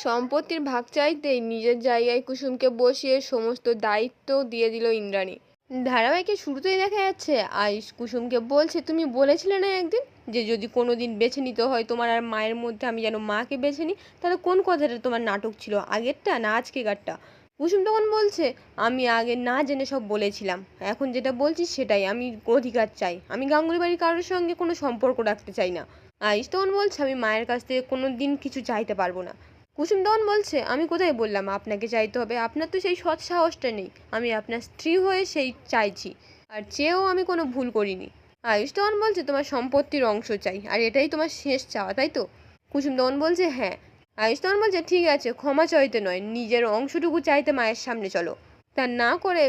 সম্পত্তির ভাগ চাইতেই নিজের জায়গায় কুসুমকে বসিয়ে সমস্ত দায়িত্ব দিয়ে দিল ইন্দ্রাণী। ধারাবাহিকের শুরুতেই দেখা যাচ্ছে আয়ুষ কুসুমকে বলছে, তুমি বলেছিলে না একদিন যে যদি কোনো দিন বেছে নিতে হয় তোমার আর মায়ের মধ্যে, আমি যেন মাকে বেছে নিই, তাহলে কোন কথাটা তোমার নাটক ছিল, আগেরটা না আজকেরটা? কুসুম তখন বলছে, আমি আগে না জেনে সব বলেছিলাম, এখন যেটা বলছি সেটাই, আমি অধিকার চাই, আমি গাঙ্গুলি বাড়ির কারোর সঙ্গে কোনো সম্পর্ক রাখতে চাই না। আয়ুষ তখন বলছে, আমি মায়ের কাছ থেকে কোনো দিন কিছু চাইতে পারবো না। কুসুম তখন বলছে, আমি কোথায় বললাম আপনাকে চাইতে হবে, আপনার তো সেই সৎ সাহসটা নেই, আমি আপনার স্ত্রী হয়ে সেই চাইছি, আর চেয়েও আমি কোনো ভুল করিনি। আয়ুষ তখন বলছে, তোমার সম্পত্তির অংশ চাই, আর এটাই তোমার শেষ চাওয়া, তাই তো? কুসুম তখন বলছে, হ্যাঁ। আয়ুষ তখন বলছে, ঠিক আছে, ক্ষমা চাইতে নয়, নিজের অংশটুকু চাইতে মায়ের সামনে চলো। তা না করে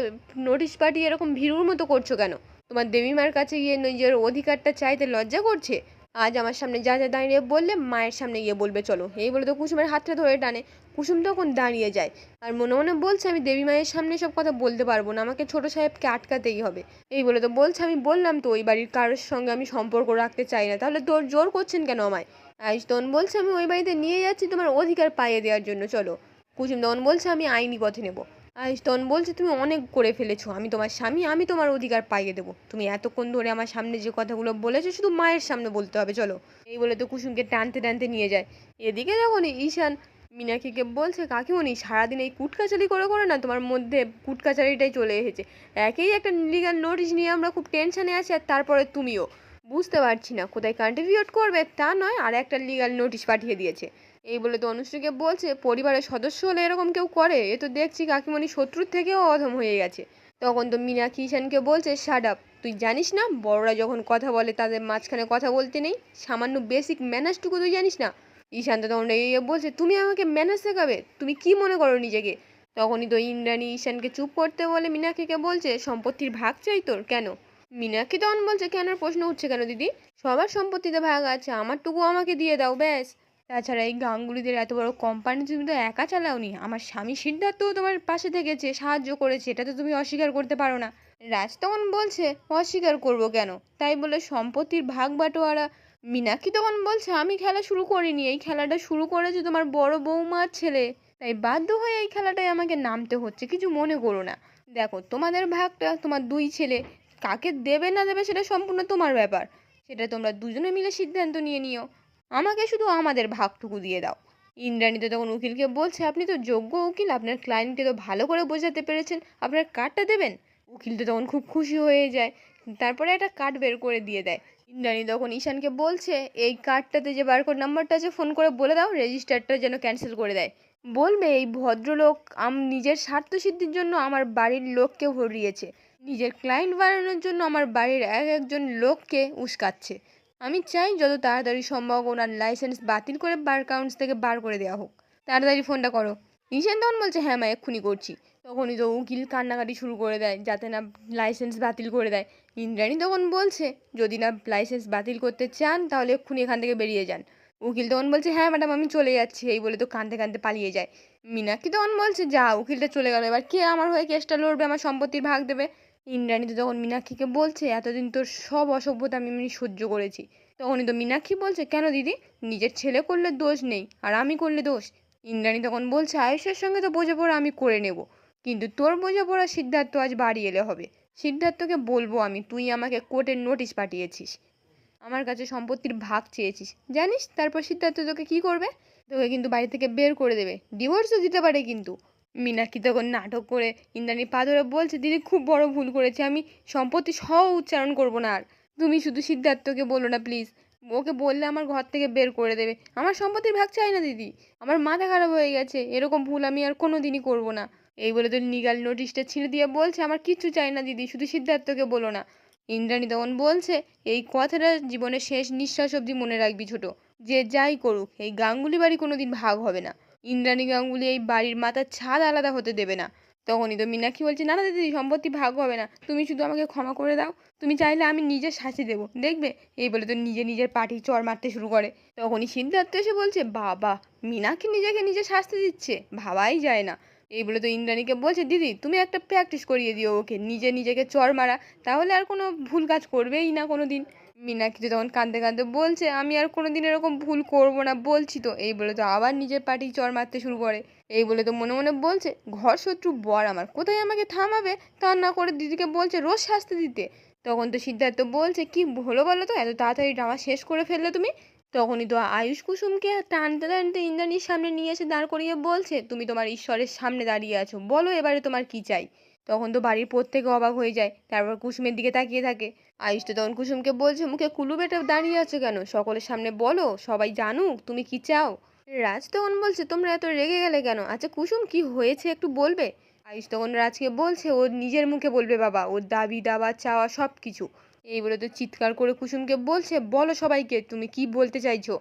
নোটিশ পাঠিয়ে এরকম ভীরুর মতো করছো কেন? তোমার দেবীমার কাছে গিয়ে নিজের অধিকারটা চাইতে লজ্জা করছে? আজ আমার সামনে যা যা দাঁড়িয়ে বললে মায়ের সামনে গিয়ে বলবে চলো, এই বলে তো কুসুমের হাতটা ধরে টানে। কুসুম তখন দাঁড়িয়ে যায় আর মনে মনে বলছে, আমি দেবী মায়ের সামনে সব কথা বলতে পারবো না, আমাকে ছোট সাহেবকে আটকাতেই হবে। এই বলে তো বলছে, আমি বললাম তো ওই বাড়ির কারোর সঙ্গে আমি সম্পর্ক রাখতে চাই না, তাহলে তোর জোর করছেন কেন আমায়? আয়ুষ তখন বলছে, আমি ওই বাড়িতে নিয়ে যাচ্ছি তোমার অধিকার পাইয়ে দেওয়ার জন্য, চলো। কুসুম তখন বলছে, আমি আইনি পথে নেবো। আয়ুষ তখন বলছে, তুমি অনেক করে ফেলেছো, আমি তোমার স্বামী, আমি তোমার অধিকার পাইয়ে দেবো, তুমি এতক্ষণ ধরে আমার সামনে যে কথাগুলো বলেছো শুধু মায়ের সামনে বলতে হবে, চলো। এই বলে তো কুসুমকে টানতে টানতে নিয়ে যায়। এদিকে যখন ঈশান মীনাক্ষীকে বলছে, কাকিমণি সারাদিন এই কুটকাচারি করে করে না তোমার মধ্যে কুটকাচারিটাই চলে এসেছে, একেই একটা লিগাল নোটিশ নিয়ে আমরা খুব টেনশনে আছি, আর তারপরে তুমিও বুঝতে পারছি না কোথায় কন্ট্রিবিউট করবে তা নয়, আর একটা লিগাল নোটিশ পাঠিয়ে দিয়েছে। এই বলে তো অনুশ্রীকে বলছে, পরিবারের সদস্য হলে এরকম কেউ করে? এ তো দেখছি কাকিমণি শত্রুর থেকেও অধম হয়ে গেছে। তখন তো মীনাক্ষী ঈশানকে বলছে, শাট আপ, তুই জানিস না বড়রা যখন কথা বলে তাদের মাঝখানে কথা বলতে নেই, সামান্য বেসিক ম্যানার্সটুকু তুই জানিস না? ঈশান তো তখন রেগে বলছে, তুমি আমাকে ম্যানার্স শেখাবে? তুমি কি মনে করো নিজেকে? তখনই তো ইন্দ্রাণী ঈশানকে চুপ করতে বলে মীনাক্ষীকে বলছে, সম্পত্তির ভাগ চাই তোর, কেন? মীনাক্ষী তখন বলছে, কেন প্রশ্ন উঠছে কেন দিদি, সবার সম্পত্তিতে ভাগ আছে, আমারটুকু আমাকে দিয়ে দাও ব্যাস। তাছাড়া এই গাঙ্গুলিদের এত বড় কোম্পানি তুমি তো একা চালাওনি, আমার স্বামী সিদ্ধার্থও তোমার পাশে থেকেছে, সাহায্য করেছে, এটা তো তুমি অস্বীকার করতে পারো না। রাজ তখন বলছে, অস্বীকার করবো কেন? তাই বলে সম্পত্তির ভাগ বাটোয়ারা? মীনাক্ষী তখন বলছে, আমি খেলা শুরু করিনি, এই খেলাটা শুরু করেছে তোমার বড় বৌমার ছেলে, তাই বাধ্য হয়ে এই খেলাটায় আমাকে নামতে হচ্ছে, কিছু মনে করো না। দেখো, তোমাদের ভাগটা তোমার দুই ছেলে, কাকে দেবে না দেবে সেটা সম্পূর্ণ তোমার ব্যাপার, সেটা তোমরা দুজনে মিলে সিদ্ধান্ত নিয়ে নিও, আমাকে শুধু আমাদের ভাগটুকু দিয়ে দাও। ইন্দ্রাণী তো তখন উকিলকে বলছে, আপনি তো যোগ্য উকিল, আপনার ক্লায়েন্টকে তো ভালো করে বোঝাতে পেরেছেন, আপনার কার্ডটা দেবেন। উকিল তো তখন খুব খুশি হয়ে যায়, তারপরে একটা কার্ড বের করে দিয়ে দেয়। ইন্দ্রাণী তখন ঈশানকে বলছে, এই কার্ডটাতে যে বারকোড নাম্বারটা আছে ফোন করে বলে দাও রেজিস্টারটা যেন ক্যান্সেল করে দেয়, বলবে এই ভদ্রলোক নিজের স্বার্থসিদ্ধির জন্য আমার বাড়ির লোককে হরিয়েছে, নিজের ক্লায়েন্ট বাড়ানোর জন্য আমার বাড়ির এক একজন লোককে উস্কাচ্ছে, আমি চাই যত তাড়াতাড়ি সম্ভব ওনার লাইসেন্স বাতিল করে বার কাউন্টস থেকে বার করে দেওয়া হোক, তাড়াতাড়ি ফোনটা করো। ঈশান তখন বলছে, হ্যাঁ মা, এক্ষুনি করছি। তখনই তো উকিল কান্নাকাটি শুরু করে দেয় যাতে না লাইসেন্স বাতিল করে দেয়। ইন্দ্রাণী তখন বলছে, যদি না লাইসেন্স বাতিল করতে চান তাহলে এক্ষুনি এখান থেকে বেরিয়ে যান। উকিল তখন বলছে, হ্যাঁ ম্যাডাম আমি চলে যাচ্ছি, এই বলে তো কাঁদতে কাঁদতে পালিয়ে যায়। মীনাক্ষী তখন বলছে, যা, উকিলটা চলে গেল, এবার কে আমার হয়ে কেসটা লড়বে, আমার সম্পত্তির ভাগ দেবে? ইন্দ্রাণী তো তখন মীনাক্ষীকে বলছে, এতদিন তোর সব অসভ্যতা আমি এমনি সহ্য করেছি। তখনই তো মীনাক্ষী বলছে, কেন দিদি, নিজের ছেলে করলে দোষ নেই আর আমি করলে দোষ? ইন্দ্রাণী তখন বলছে, আয়ুষের সঙ্গে তো বোঝাপড়া আমি করে নেব, কিন্তু তোর বোঝাপড়া সিদ্ধার্থ আজ বাড়ি এলে হবে। সিদ্ধার্থকে বলবো আমি তুই আমাকে কোর্টের নোটিশ পাঠিয়েছিস, আমার কাছে সম্পত্তির ভাগ চেয়েছিস, জানিস তারপর সিদ্ধার্থ তোকে কি করবে? তোকে কিন্তু বাড়ি থেকে বের করে দেবে, ডিভোর্সও দিতে পারে কিন্তু। মীনাক্ষী তখন নাটক করে ইন্দ্রাণীর পা ধরে বলছে, দিদি খুব বড় ভুল করেছে, আমি সম্পত্তি সহ উচ্চারণ করবো না আর, তুমি শুধু সিদ্ধার্থকে বলো না প্লিজ, ওকে বললে আমার ঘর থেকে বের করে দেবে, আমার সম্পত্তির ভাগ চাই না দিদি, আমার মাথা খারাপ হয়ে গেছে, এরকম ভুল আমি আর কোনো দিনই করবো না। এই বলে তো লিগাল নোটিশটা ছিঁড়ে দিয়ে বলছে, আমার কিচ্ছু চাই না দিদি, শুধু সিদ্ধার্থকে বলো না। ইন্দ্রাণী তখন বলছে, এই কথাটা জীবনের শেষ নিঃশ্বাস অবধি মনে রাখবি ছোট, যে যাই করুক এই গাঙ্গুলি বাড়ি কোনোদিন ভাগ হবে না, ইন্দ্রাণী গাঙ্গুলি এই বাড়ির মাথার ছাদ আলাদা হতে দেবে না। তখনই তো মীনাক্ষী বলছে, না না দিদি, সম্পত্তি ভাগ হবে না, তুমি শুধু আমাকে ক্ষমা করে দাও, তুমি চাইলে আমি নিজের শাস্তি দেবো দেখবে। এই বলে তো নিজের পাটি চড় মারতে শুরু করে। তখনই সিদ্ধার্থ এসে বলছে, বাবা, মীনাক্ষী নিজেকে নিজে শাস্তি দিচ্ছে, ভাবাই যায় না। এই বলে তো ইন্দ্রাণীকে বলছে, দিদি তুমি একটা প্র্যাকটিস করিয়ে দিও ওকে, নিজেকে চড় মারা, তাহলে আর কোনো ভুল কাজ করবেই না কোনো দিন। মীনাক্ষী তো তখন কাঁদতে কাঁদতে বলছে আমি আর কোনোদিন এরকম ভুল করবো না, বলছি তো। এই বলে তো আবার নিজের পাটি চড় মারতে শুরু করে। এই বলে তো মনে মনে বলছে ঘর শত্রু বর আমার, কোথায় আমাকে থামাবে, তা না করে দিদিকে বলছে রোজ শাস্তি দিতে। তখন তো সিদ্ধার্থ বলছে কি হলো বলো তো, এত তাড়াতাড়ি ড্রামা শেষ করে ফেললে তুমি। তখনই তো আয়ুষ কুসুমকে টানতে টানতে ইন্দ্রাণীর সামনে নিয়ে এসে দাঁড় করিয়ে বলছে তুমি তোমার ঈশ্বরের সামনে দাঁড়িয়ে আছো, বলো এবারে তোমার কি চাই। তখন তো বাড়ির প্রত্যেকে অবাক হয়ে যায়, তারপর কুসুমের দিকে তাকিয়ে থাকে। আয়ুষ তো তখন কুসুমকে বলছে মুখে কুলু বেটে দাঁড়িয়ে আছো কেন, সকলের সামনে বলো, সবাই জানুক তুমি কি চাও। রাজ তখন বলছে তোমরা এত রেগে গেলে কেন, আচ্ছা কুসুম কি হয়েছে একটু বলবে। আয়ুষ তখন রাজকে বলছে ওর নিজের মুখে বলবে বাবা, ওর দাবি দাবা চাওয়া সব কিছু। এই বলে তো চিৎকার করে কুসুমকে বলছে বলো সবাইকে তুমি কি বলতে চাইছো।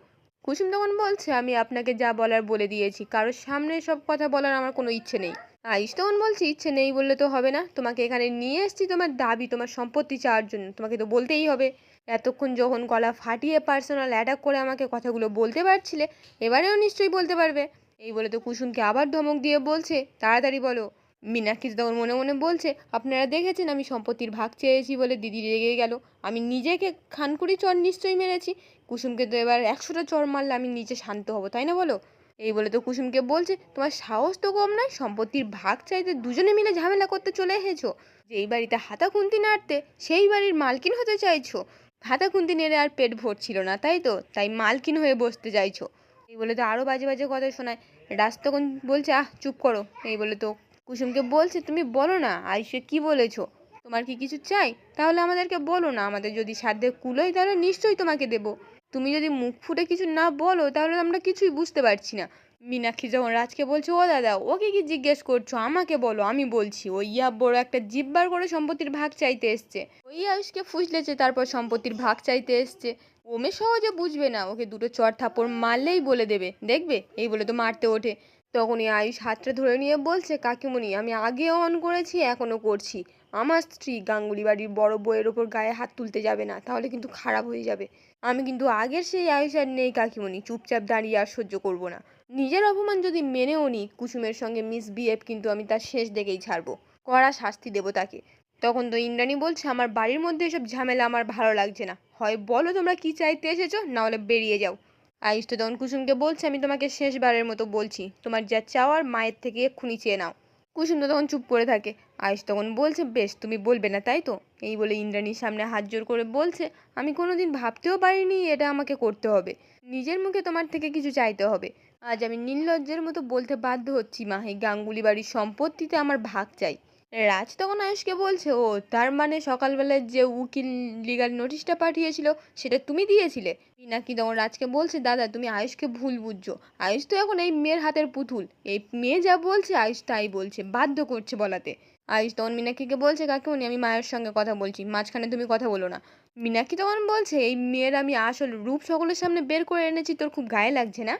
কুসুম তখন বলছে আমি আপনাকে যা বলার বলে দিয়েছি, কারোর সামনে সব কথা বলার আমার কোনো ইচ্ছে নেই। আয়ুষ তখন বলছে ইচ্ছে নেই বললে তো হবে না, তোমাকে এখানে নিয়ে এসেছি তোমার দাবি তোমার সম্পত্তি চাওয়ার জন্য, তোমাকে তো বলতেই হবে। এতক্ষণ যখন গলা ফাটিয়ে পার্সোনাল অ্যাটাক করে আমাকে কথাগুলো বলতে পারছিলে, এবারেও নিশ্চয়ই বলতে পারবে। এই বলে তো কুসুমকে আবার ধমক দিয়ে বলছে তাড়াতাড়ি বলো। মীনাক্ষী তখন মনে মনে বলছে আপনারা দেখেছেন আমি সম্পত্তির ভাগ চেয়েছি বলে দিদি রেগে গেল, আমি নিজেকে খানকুড়ি চড় নিশ্চয়ই মেরেছি। কুসুমকে তো এবার 100টা চড় মারলে আমি নিজে শান্ত হব, তাই না বলো। এই বলে তো কুসুমকে বলছে তোমার সাহস তো কম নয়, সম্পত্তির ভাগ চাইতে দুজনে মিলে ঝামেলা করতে চলে এসেছো। যেই বাড়িতে হাতা খুন্তি নাড়তে সেই বাড়ির মালকিন হতে চাইছো। হাতা খুন্তি নেড়ে আর পেট ভরছিল না তাই তো, তাই মালকিন হয়ে বসতে চাইছো। এই বলে তো আরও বাজে বাজে কথা শোনায়। রাজ তখন বলছে চুপ করো। এই বলে তো কুসুমকে বলছে তুমি বলো না আয়ুষে কি বলেছো, তোমার কি কিছু চাই তাহলে আমাদেরকে বলো না, আমাদের যদি সাধ্যে কুলোয় তাহলে নিশ্চয়ই তোমাকে দেবো। তুমি যদি মুখ ফুটে কিছু না বলো তাহলে আমরা কিছুই বুঝতে পারছি না। মীনাক্ষী যখন রাজকে বলছে ও দাদা ওকে কি জিজ্ঞেস করছো, আমাকে বলো আমি বলছি। ওই বড় একটা জিভ বার করে সম্পত্তির ভাগ চাইতে এসছে, ওই আয়ুষকে ফুসলেছে তারপর সম্পত্তির ভাগ চাইতে এসছে। ওমে সহজে বুঝবে না, ওকে দুটো চড় থাপ্পড় মারলেই বলে দেবে দেখবে। এই বলে তো মারতে ওঠে। তখনই আয়ুষ হাতটা ধরে নিয়ে বলছে কাকিমণি আমি আগেও অন করেছি এখনও করছি, আমার স্ত্রী গাঙ্গুলি বাড়ির বড় বউয়ের ওপর গায়ে হাত তুলতে যাবে না, তাহলে কিন্তু খারাপ হয়ে যাবে। আমি কিন্তু আগের সেই আয়ুষ আর নেই কাকিমণি, চুপচাপ দাঁড়িয়ে আর সহ্য করবো না। নিজের অপমান যদি মেনেও নি কুসুমের সঙ্গে মিসবিহেভ কিন্তু আমি তার শেষ দেখেই ছাড়বো, কড়া শাস্তি দেবো তাকে। তখন তো ইন্দ্রাণী বলছে আমার বাড়ির মধ্যে এসব ঝামেলা আমার ভালো লাগছে না, হয় বলো তোমরা কি চাইতে এসেছো না হলে বেরিয়ে যাও। আয়ুষ তো তখন কুসুমকে বলছে আমি তোমাকে শেষবারের মতো বলছি তোমার যা চাওয়ার মায়ের থেকে এক্ষুনি চেয়ে নাও। কুসুম তো তখন চুপ করে থাকে। আয়ুষ তখন বলছে বেশ তুমি বলবে না তাই তো। এই বলে ইন্দ্রাণীর সামনে হাত জোর করে বলছে আমি কোনোদিন ভাবতেও পারিনি এটা আমাকে করতে হবে, নিজের মুখে তোমার থেকে কিছু চাইতে হবে। আজ আমি নির্লজ্জের মতো বলতে বাধ্য হচ্ছি মা এই গাঙ্গুলি বাড়ির সম্পত্তিতে আমার ভাগ চাই। রাজ তখন আয়ুষকে বলছে ও তার মানে সকালবেলায় যে উকিল লিগাল নোটিশটা পাঠিয়েছিল সেটা তুমি দিয়েছিলে। পিনাকি তখন রাজকে বলছে দাদা তুমি আয়ুষকে ভুল বুঝছো, আয়ুষ তো এখন এই মেয়ের হাতের পুতুল, এই মেয়ে যা বলছে আয়ুষ তাই বলছে, বাধ্য করছে বলাতে। আয়ুষ তখন মীনাক্ষীকে বলছে কাকিমণি আমি মায়ের সঙ্গে কথা বলছি, মাঝখানে তুমি কথা বলো না। মীনাক্ষী তখন বলছে এই মেয়ের আমি আসল রূপ সকলের সামনে বের করে এনেছি, তোর খুব গায়ে লাগছে না।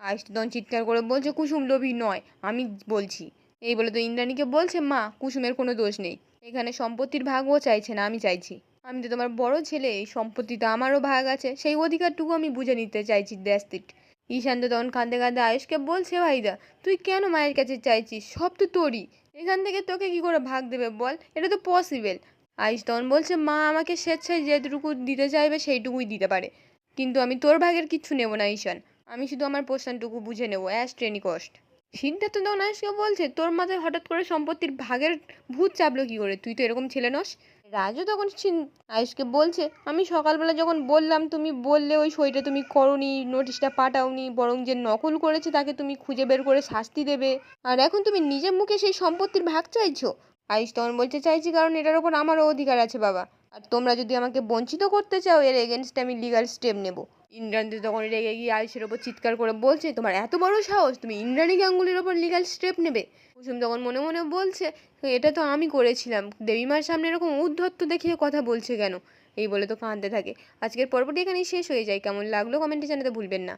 আয়ুষ তখন চিৎকার করে বলছে কুসুম লোভী নয়, আমি বলছি। এই বলে তো ইন্দ্রাণীকে বলছে মা কুসুমের কোনো দোষ নেই, এখানে সম্পত্তির ভাগও চাইছে না আমি চাইছি, আমি তো তোমার বড় ছেলে, এই সম্পত্তিতে আমারও ভাগ আছে, সেই অধিকারটুকু আমি বুঝে নিতে চাইছি, দ্যাটস ইট। ঈশান্ত তখন কাঁদতে কাঁদতে আয়ুষকে বলছে ভাইদা তুই কেন মায়ের কাছে চাইছিস, সব তো তোরই, এখান থেকে তোকে কি করে ভাগ দেবে বল, এটা তো পসিবল। আয়ুষ তখন বলছে মা আমাকে স্বেচ্ছায় যেটুকু দিতে চাইবে সেইটুকুই দিতে পারে, কিন্তু আমি তোর ভাগের কিচ্ছু নেব না ঈশান, আমি শুধু আমার পোর্শনটুকু বুঝে নেবো অ্যাজ ট্রেনি কস্ট। সিদ্ধার্থ তখন আয়ুষকে বলছে তোর মাথায় হঠাৎ করে সম্পত্তির ভাগের ভূত চাপলো কি করে, তুই তো এরকম ছেলে নস। রাজু তখন আয়ুষকে বলছে আমি সকালবেলা যখন বললাম তুমি বললে ওই সইটা তুমি করোনি, নোটিশটা পাঠাওনি, বরং যে নকল করেছে তাকে তুমি খুঁজে বের করে শাস্তি দেবে, আর এখন তুমি নিজের মুখে সেই সম্পত্তির ভাগ চাইছো। আয়ুষ তখন বলছে চাইছি কারণ এটার ওপর আমারও অধিকার আছে বাবা, আর তোমরা যদি আমাকে বঞ্চিত করতে চাও এর এগেনস্টে আমি লিগাল স্টেপ নেব। ইন্দ্রাণী তখন রেগে গিয়ে আয়ুষের ওপর চিৎকার করে বলছে তোমার এত বড় সাহস তুমি ইন্দ্রাণী গাঙ্গুলির ওপর লিগাল স্টেপ নেবে। কুসুম তখন মনে মনে বলছে এটা তো আমি করেছিলাম, দেবীমার সামনে এরকম উদ্ধত্ত দেখিয়ে কথা বলছে কেন। এই বলে তো কাঁদতে থাকে। আজকের পর্বটি এখানেই শেষ হয়ে যায়, কেমন লাগলো কমেন্টে জানাতে ভুলবেন না।